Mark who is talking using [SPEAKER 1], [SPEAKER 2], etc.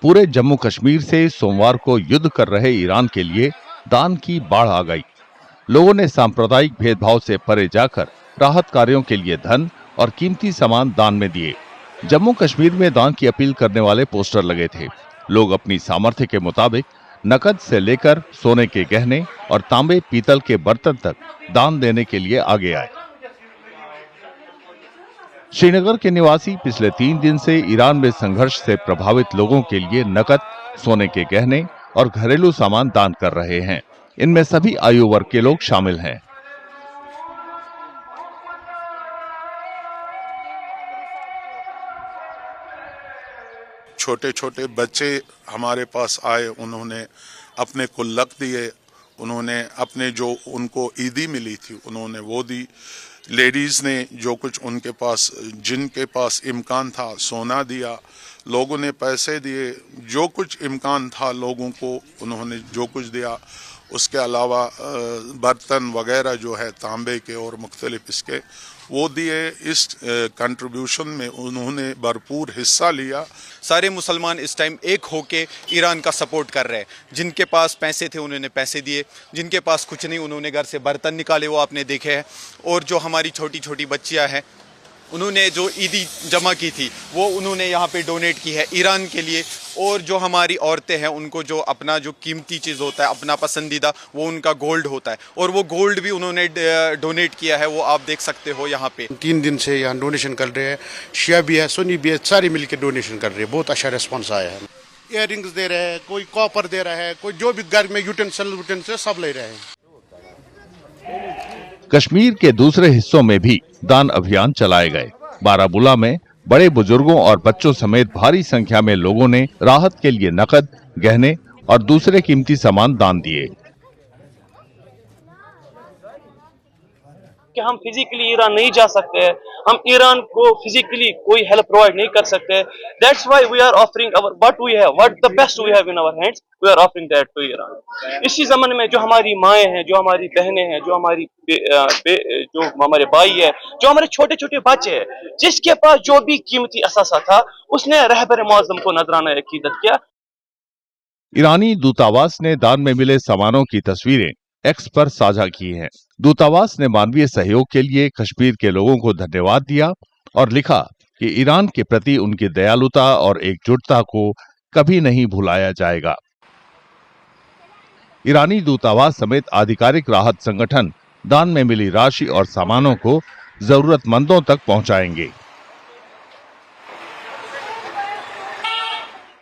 [SPEAKER 1] पूरे जम्मू कश्मीर से सोमवार को युद्ध कर रहे ईरान के लिए दान की बाढ़ आ गई। लोगों ने सांप्रदायिक भेदभाव से परे जाकर राहत कार्यों के लिए धन और कीमती सामान दान में दिए। जम्मू कश्मीर में दान की अपील करने वाले पोस्टर लगे थे। लोग अपनी सामर्थ्य के मुताबिक नकद से लेकर सोने के गहने और तांबे पीतल के बर्तन तक दान देने के लिए आगे आए। श्रीनगर के निवासी पिछले 3 दिन से ईरान में संघर्ष से प्रभावित लोगों के लिए नकद, सोने के गहने और घरेलू सामान दान कर रहे हैं। इनमें सभी आयु वर्ग के लोग शामिल हैं।
[SPEAKER 2] छोटे छोटे बच्चे हमारे पास आए, उन्होंने अपने गुल्लक दिए, उन्होंने अपने जो उनको ईदी मिली थी उन्होंने वो दी। लेडीज़ ने जो कुछ उनके पास, जिनके पास इम्कान था, सोना दिया, लोगों ने पैसे दिए, जो कुछ इम्कान था लोगों को उन्होंने जो कुछ दिया। उसके अलावा बर्तन वगैरह जो है तांबे के और मुख्तलिफ इसके वो दिए। इस कंट्रीब्यूशन में उन्होंने भरपूर हिस्सा लिया।
[SPEAKER 3] सारे मुसलमान इस टाइम एक होके ईरान का सपोर्ट कर रहे हैं। जिनके पास पैसे थे उन्होंने पैसे दिए, जिनके पास कुछ नहीं उन्होंने घर से बर्तन निकाले, वो आपने देखे हैं। और जो हमारी छोटी छोटी बच्चियां हैं उन्होंने जो ईदी जमा की थी वो उन्होंने यहाँ पे डोनेट की है ईरान के लिए। और जो हमारी औरतें हैं उनको जो अपना जो कीमती चीज़ होता है, अपना पसंदीदा, वो उनका गोल्ड होता है और वो गोल्ड भी उन्होंने डोनेट किया है। वो आप देख सकते हो यहाँ पे
[SPEAKER 4] 3 दिन से यहाँ डोनेशन कर रहे हैं। शिया भी है, सुन्नी भी है, सारे मिलकर डोनेशन कर रहे हैं। बहुत अच्छा रिस्पॉन्स आया है। इयररिंग्स दे रहे हैं, कोई कॉपर दे रहा है, कोई जो भी घर में यूटेंसिल सब ले रहे हैं।
[SPEAKER 1] कश्मीर के दूसरे हिस्सों में भी दान अभियान चलाए गए। बारामूला में बड़े बुजुर्गों और बच्चों समेत भारी संख्या में लोगों ने राहत के लिए नकद, गहने और दूसरे कीमती सामान दान दिए।
[SPEAKER 5] कि हम फिजिकली ईरान नहीं जा सकते हैं, हम ईरान को फिजिकली कोई हेल्प प्रोवाइड नहीं कर सकते। That's why we are offering our what we have, what the best we have in our hands, we are offering that to Iran. इसी ज़माने में जो हमारी माएँ हैं, जो हमारी बहनें हैं, जो हमारे भाई है, जो हमारे छोटे छोटे बच्चे हैं, जिसके पास जो भी कीमती असासा था उसने रहबर मुअज़्ज़म को नजराना अकीदत किया।
[SPEAKER 1] ईरानी दूतावास ने दान में मिले सामानों की तस्वीरें एक्स पर साझा की हैं। दूतावास ने मानवीय सहयोग के लिए कश्मीर के लोगों को धन्यवाद दिया और लिखा कि ईरान के प्रति उनकी दयालुता और एकजुटता को कभी नहीं भुलाया जाएगा। ईरानी दूतावास समेत आधिकारिक राहत संगठन दान में मिली राशि और सामानों को जरूरतमंदों तक पहुंचाएंगे।